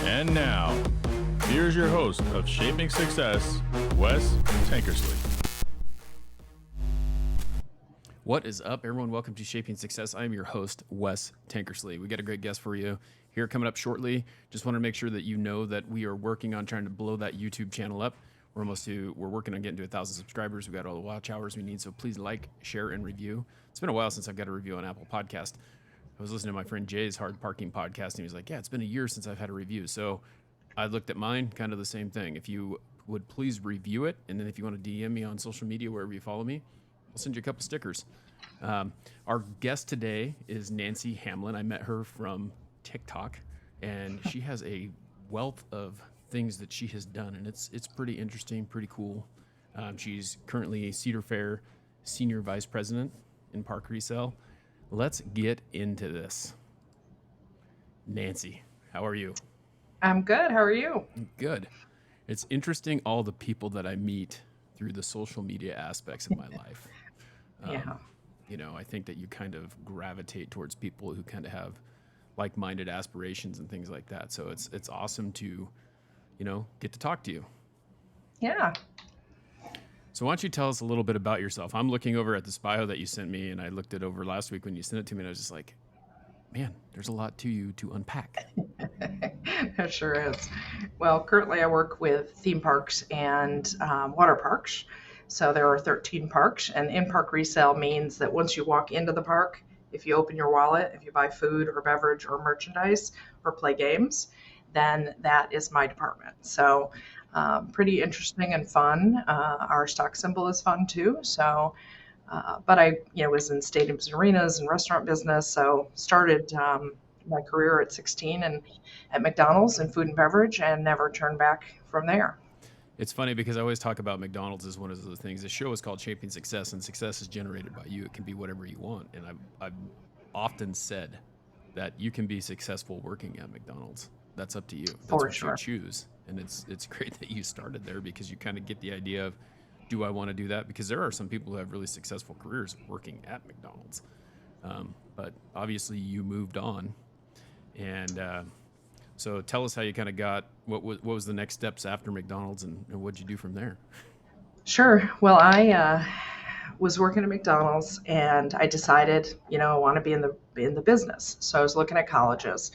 And now, here's your host of Shaping Success, Wes Tankersley. What is up, everyone? Welcome to Shaping Success. I am your host, Wes Tankersley. We got a great guest for you here coming up shortly. Just want to make sure that you know that we are working on trying to blow that YouTube channel up. We're working on getting to 1,000 subscribers. We got all the watch hours we need, so please like, share, and review. It's been a while since I've got a review on Apple Podcast. I was listening to my friend Jay's Hard Parking podcast, and he was like, yeah, it's been a year since I've had a review. So I looked at mine, kind of the same thing. If you would please review it, and then if you want to DM me on social media, wherever you follow me, I'll send you a couple stickers. Our guest today is Nancy Hamlin. I met her from TikTok, and she has a wealth of things that she has done, and it's pretty interesting, pretty cool. She's currently a Cedar Fair Senior Vice President in Park Resale. Let's get into this. Nancy, how are you? I'm good. How are you? Good. It's interesting, all the people that I meet through the social media aspects of my life. Yeah. You know, I think that you kind of gravitate towards people who kind of have like-minded aspirations and things like that. So it's awesome to, get to talk to you. Yeah. So why don't you tell us a little bit about yourself? I'm looking over at this bio that you sent me, and I looked it over last week when you sent it to me, and I was just like, man, there's a lot to you to unpack. It sure is. Well, currently I work with theme parks and water parks. So there are 13 parks, and in-park resale means that once you walk into the park, if you open your wallet, if you buy food or beverage or merchandise or play games, then that is my department. So pretty interesting and fun. Our stock symbol is fun too. So, but I, was in stadiums and arenas and restaurant business. So started my career at 16 and at McDonald's in food and beverage, and never turned back from there. It's funny because I always talk about McDonald's as one of those things. The show is called Shaping Success, and success is generated by you. It can be whatever you want. And I've often said that you can be successful working at McDonald's. That's up to you. That's For what sure. you choose. And it's great that you started there, because you kind of get the idea of, do I want to do that? Because there are some people who have really successful careers working at McDonald's. But obviously you moved on. And so tell us how you kind of got, what was the next steps after McDonald's, and what'd you do from there? Sure. Well, I was working at McDonald's, and I decided, I want to be in the business. So I was looking at colleges,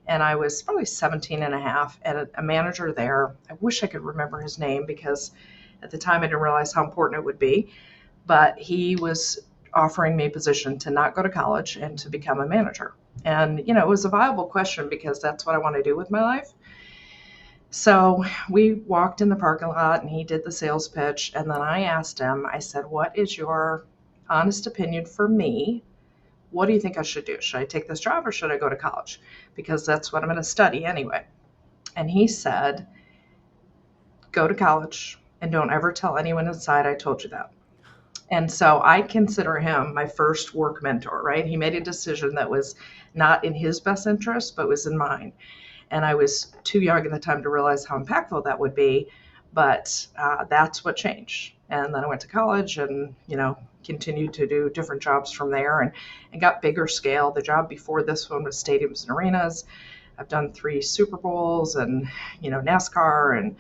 and I was probably 17 and a half, and a manager there, I wish I could remember his name, because at the time I didn't realize how important it would be, but he was offering me a position to not go to college and to become a manager. And, it was a viable question, because that's what I want to do with my life. So we walked in the parking lot, and he did the sales pitch. And then I asked him, I said, what is your honest opinion for me? What do you think I should do? Should I take this job, or should I go to college? Because that's what I'm going to study anyway. And he said, go to college, and don't ever tell anyone inside I told you that. And so I consider him my first work mentor, right? He made a decision that was not in his best interest, but was in mine. And I was too young at the time to realize how impactful that would be. But that's what changed. And then I went to college and, continued to do different jobs from there, and got bigger scale. The job before this one was stadiums and arenas. I've done 3 Super Bowls and, NASCAR and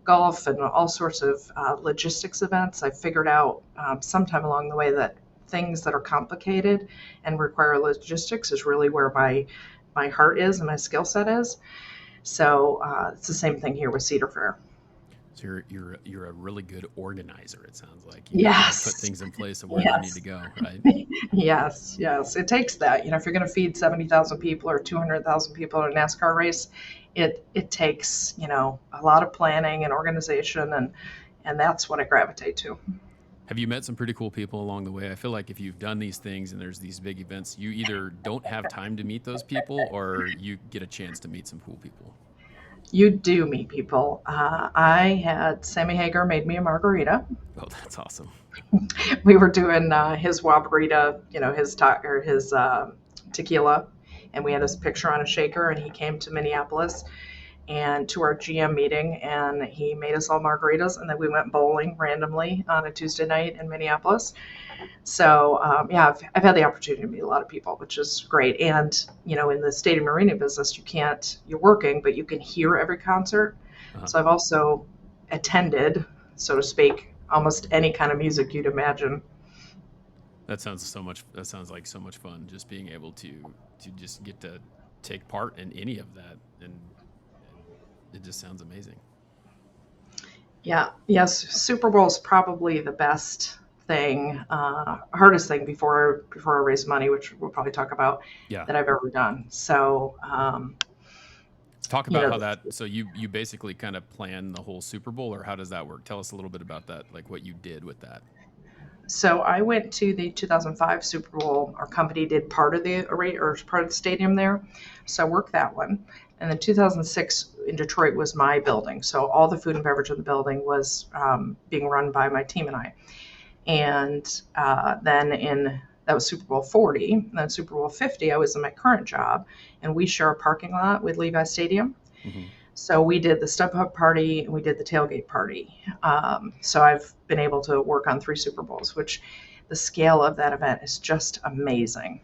golf and all sorts of logistics events. I figured out sometime along the way that things that are complicated and require logistics is really where my heart is and my skill set is. So it's the same thing here with Cedar Fair. So you're a really good organizer, it sounds like. Yes. Put things in place of where they need to go, right? Yes. It takes that. If you're going to feed 70,000 people or 200,000 people in a NASCAR race, it takes, a lot of planning and organization, and that's what I gravitate to. Have you met some pretty cool people along the way? I feel like if you've done these things and there's these big events, you either don't have time to meet those people, or you get a chance to meet some cool people. You do meet people. I had Sammy Hagar made me a margarita. Oh, that's awesome. We were doing his Wabarita, his tequila, and we had his picture on a shaker, and he came to Minneapolis, and to our GM meeting, and he made us all margaritas, and then we went bowling randomly on a Tuesday night in Minneapolis. So yeah, I've had the opportunity to meet a lot of people, which is great. And in the stadium arena business, you're working, but you can hear every concert. So I've also attended, so to speak, almost any kind of music you'd imagine. That sounds like so much fun, just being able to just get to take part in any of that, and it just sounds amazing. Yeah, yes, Super Bowl is probably the best thing, hardest thing before I raise money, which we'll probably talk about, that I've ever done. So talk about how that, so you basically kind of plan the whole Super Bowl, or how does that work? Tell us a little bit about that, like what you did with that. So I went to the 2005 Super Bowl. Our company did part of the arena, or part of the stadium there. So I worked that one. And then 2006 in Detroit was my building. So all the food and beverage in the building was being run by my team and I. And then that was Super Bowl 40. And then Super Bowl 50, I was in my current job, and we share a parking lot with Levi Stadium. Mm-hmm. So we did the StubHub party and we did the tailgate party. So I've been able to work on 3 Super Bowls, which the scale of that event is just amazing.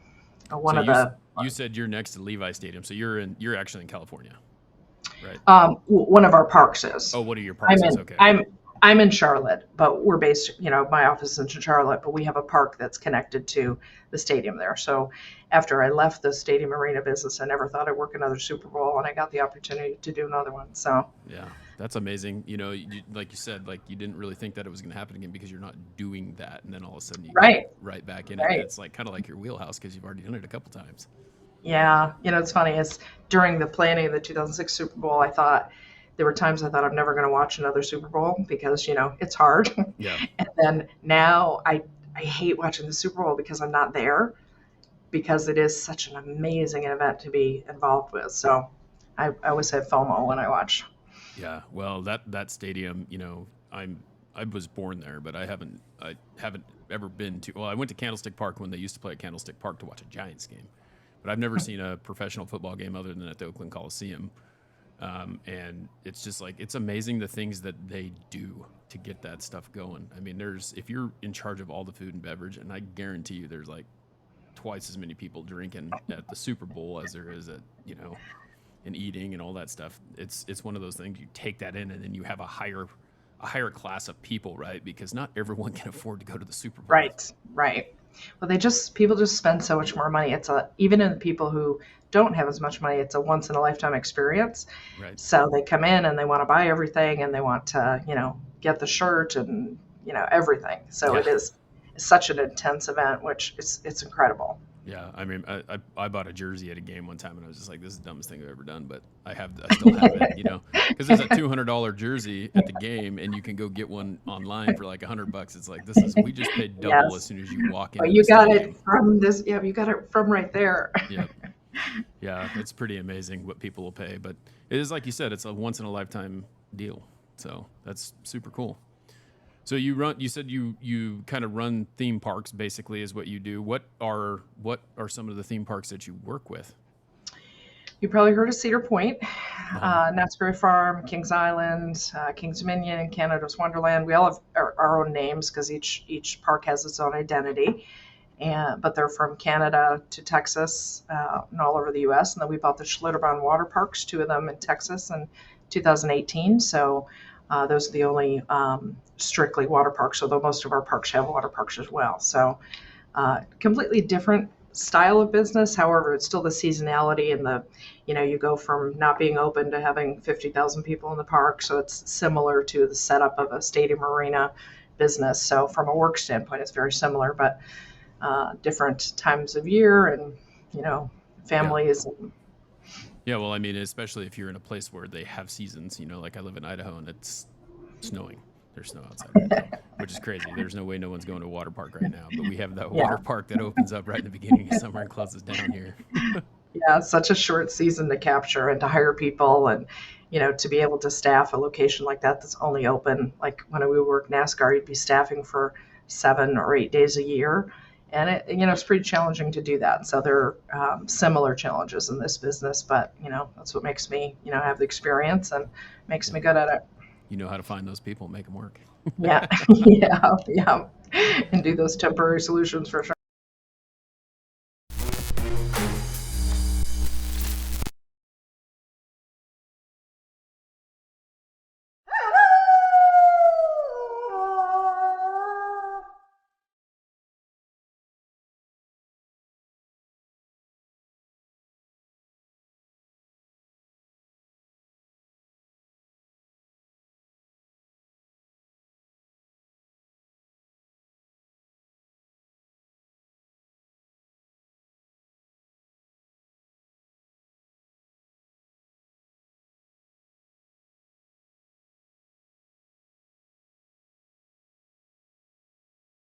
You said you're next to Levi Stadium, so you're actually in California, right? One of our parks is. Oh, what are your parks? Okay. I'm in Charlotte, but we're based, my office is in Charlotte, but we have a park that's connected to the stadium there. So after I left the stadium arena business, I never thought I'd work another Super Bowl, and I got the opportunity to do another one. So yeah, that's amazing. Like you said, like you didn't really think that it was going to happen again because you're not doing that, and then all of a sudden you get right back in it. It's like kind of like your wheelhouse because you've already done it a couple times. Yeah, it's funny is during the planning of the 2006 Super Bowl, there were times I thought I'm never going to watch another Super Bowl because, it's hard. Yeah. And then now I hate watching the Super Bowl because I'm not there, because it is such an amazing event to be involved with. So I always have FOMO when I watch. Yeah. Well, that stadium, I was born there, but I haven't ever been to, well, I went to Candlestick Park when they used to play at Candlestick Park to watch a Giants game, but I've never seen a professional football game other than at the Oakland Coliseum. And it's just like, it's amazing the things that they do to get that stuff going. I mean, if you're in charge of all the food and beverage, and I guarantee you there's like twice as many people drinking at the Super Bowl as there is at, and eating and all that stuff. It's one of those things, you take that in and then you have a higher class of people, right? Because not everyone can afford to go to the Super Bowl. Right. Well, people just spend so much more money. Even in the people who don't have as much money, it's a once in a lifetime experience. Right. So they come in and they want to buy everything, and they want to, get the shirt and, everything. So It is such an intense event, which it's incredible. Yeah. I mean, I bought a jersey at a game one time and I was just like, this is the dumbest thing I've ever done, but I still have it, because there's a $200 jersey at the game and you can go get one online for like $100. It's like, we just paid double as soon as you walk in. But you got it from this. Yeah. You got it from right there. Yeah. Yeah. It's pretty amazing what people will pay, but it is, like you said, it's a once in a lifetime deal. So that's super cool. So you said you kind of run theme parks, basically, is what you do. What are some of the theme parks that you work with? You probably heard of Cedar Point, Knott's Berry Farm, Kings Island, Kings Dominion, and Canada's Wonderland. We all have our own names because each park has its own identity. But they're from Canada to Texas and all over the U.S. And then we bought the Schlitterbahn water parks, 2 of them in Texas in 2018. So those are the only strictly water parks, although most of our parks have water parks as well. So completely different style of business. However, it's still the seasonality and you go from not being open to having 50,000 people in the park. So it's similar to the setup of a stadium arena business. So from a work standpoint, it's very similar, but different times of year and, families. Yeah. Yeah, well, I mean, especially if you're in a place where they have seasons, like I live in Idaho and it's snowing. There's snow outside right now, which is crazy. There's no way no one's going to a water park right now, but we have that water park that opens up right in the beginning of summer and closes down here. Yeah, it's such a short season to capture and to hire people and, to be able to staff a location like that that's only open. Like when we work NASCAR, you'd be staffing for 7 or 8 days a year. And it's pretty challenging to do that. So there are similar challenges in this business, but that's what makes me have the experience and makes me good at it. You know how to find those people, make them work. Yeah, yeah, and do those temporary solutions for sure.